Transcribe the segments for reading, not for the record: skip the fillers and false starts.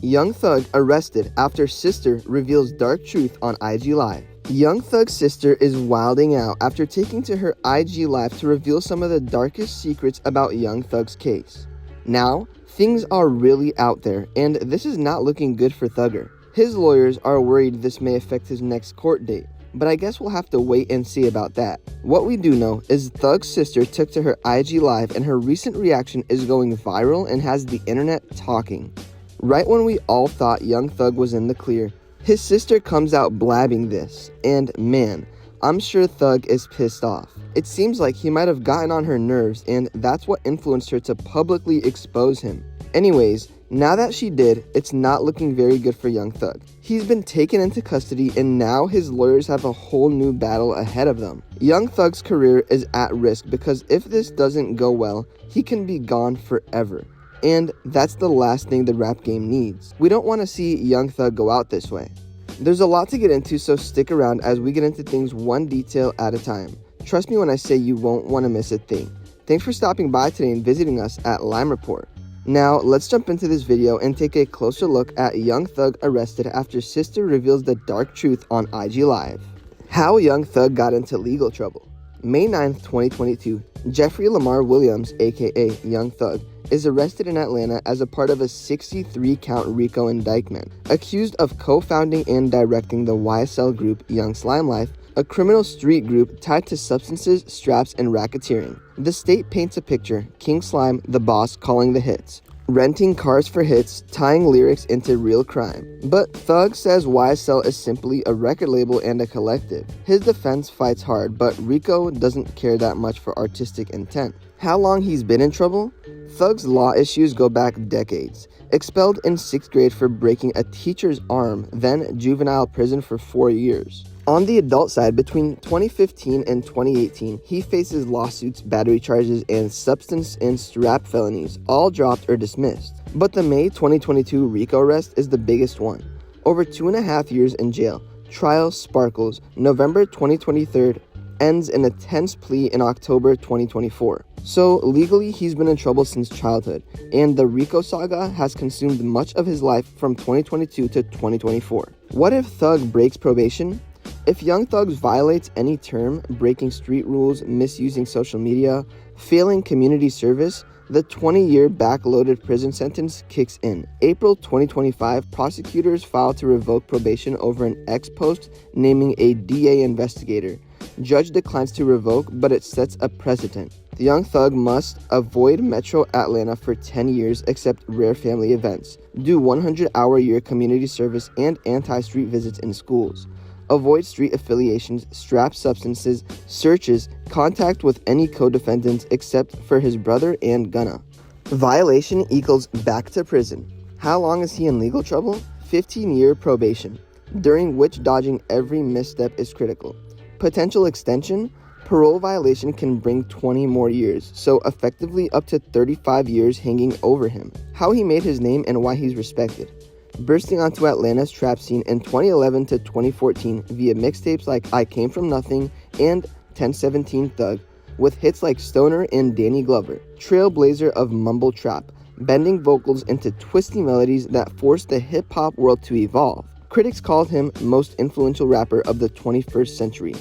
Young Thug arrested after sister reveals dark truth on IG Live. Young Thug's sister is wilding out after taking to her IG Live to reveal some of the darkest secrets about Young Thug's case. Now, things are really out there, and this is not looking good for Thugger. His lawyers are worried this may affect his next court date, but I guess we'll have to wait and see about that. What we do know is Thug's sister took to her IG Live, and her recent reaction is going viral and has the internet talking. Right when we all thought Young Thug was in the clear, his sister comes out blabbing this, and man, I'm sure Thug is pissed off. It seems like he might have gotten on her nerves, and that's what influenced her to publicly expose him. Anyways, now that she did, it's not looking very good for Young Thug. He's been taken into custody, and now his lawyers have a whole new battle ahead of them. Young Thug's career is at risk because if this doesn't go well, he can be gone forever. And that's the last thing the rap game needs. We don't want to see Young Thug go out this way. There's a lot to get into, so stick around as we get into things one detail at a time. Trust me when I say you won't want to miss a thing. Thanks for stopping by today and visiting us at Lime Report. Now, let's jump into this video and take a closer look at Young Thug arrested after sister reveals the dark truth on IG Live. How Young Thug got into legal trouble. May 9th, 2022, Jeffrey Lamar Williams, aka Young Thug, is arrested in Atlanta as a part of a 63-count RICO indictment, accused of co-founding and directing the YSL group Young Slime Life, a criminal street group tied to substances, straps, and racketeering. The state paints a picture: King Slime, the boss, calling the hits, renting cars for hits, tying lyrics into real crime. But Thug says YSL is simply a record label and a collective. His defense fights hard, but RICO doesn't care that much for artistic intent. How long he's been in trouble? Thug's law issues go back decades. Expelled in 6th grade for breaking a teacher's arm, then juvenile prison for 4 years. On the adult side, between 2015 and 2018, he faces lawsuits, battery charges, and substance and strap felonies, all dropped or dismissed. But the May 2022 RICO arrest is the biggest one. Over 2.5 years in jail. Trial sparkles. November 2023 ends in a tense plea in October 2024. So legally, he's been in trouble since childhood, and the RICO saga has consumed much of his life from 2022 to 2024. What if Thug breaks probation? If Young Thug violates any term, breaking street rules, misusing social media, failing community service, the 20-year backloaded prison sentence kicks in. April 2025, prosecutors filed to revoke probation over an ex-post naming a DA investigator. Judge declines to revoke, but it sets a precedent. The Young Thug must avoid Metro Atlanta for 10 years except rare family events, do 100-hour-year community service and anti-street visits in schools, avoid street affiliations, strap substances, searches, contact with any co-defendants except for his brother and Gunna. Violation equals back to prison. How long is he in legal trouble? 15-year probation, during which dodging every misstep is critical. Potential extension? Parole violation can bring 20 more years, so effectively up to 35 years hanging over him. How he made his name and why he's respected. Bursting onto Atlanta's trap scene in 2011 to 2014 via mixtapes like I Came From Nothing and 1017 Thug, with hits like Stoner and Danny Glover. Trailblazer of mumble trap, bending vocals into twisty melodies that forced the hip-hop world to evolve. Critics called him most influential rapper of the 21st century.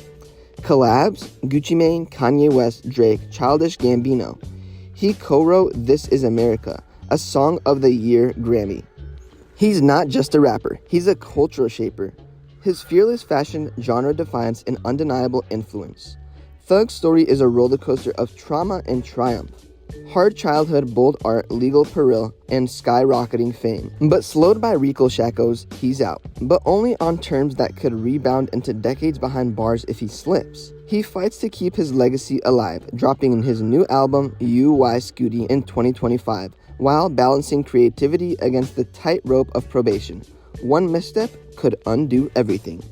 Collabs: Gucci Mane, Kanye West, Drake, Childish Gambino. He co-wrote This Is America, a Song of the Year Grammy. He's not just a rapper, he's a cultural shaper. His fearless fashion, genre defiance, and undeniable influence. Thug's story is a roller coaster of trauma and triumph. Hard childhood, bold art, legal peril, and skyrocketing fame. But slowed by RICO shackles, he's out. But only on terms that could rebound into decades behind bars if he slips. He fights to keep his legacy alive, dropping his new album, U.Y. Scooty, in 2025, while balancing creativity against the tightrope of probation. One misstep could undo everything.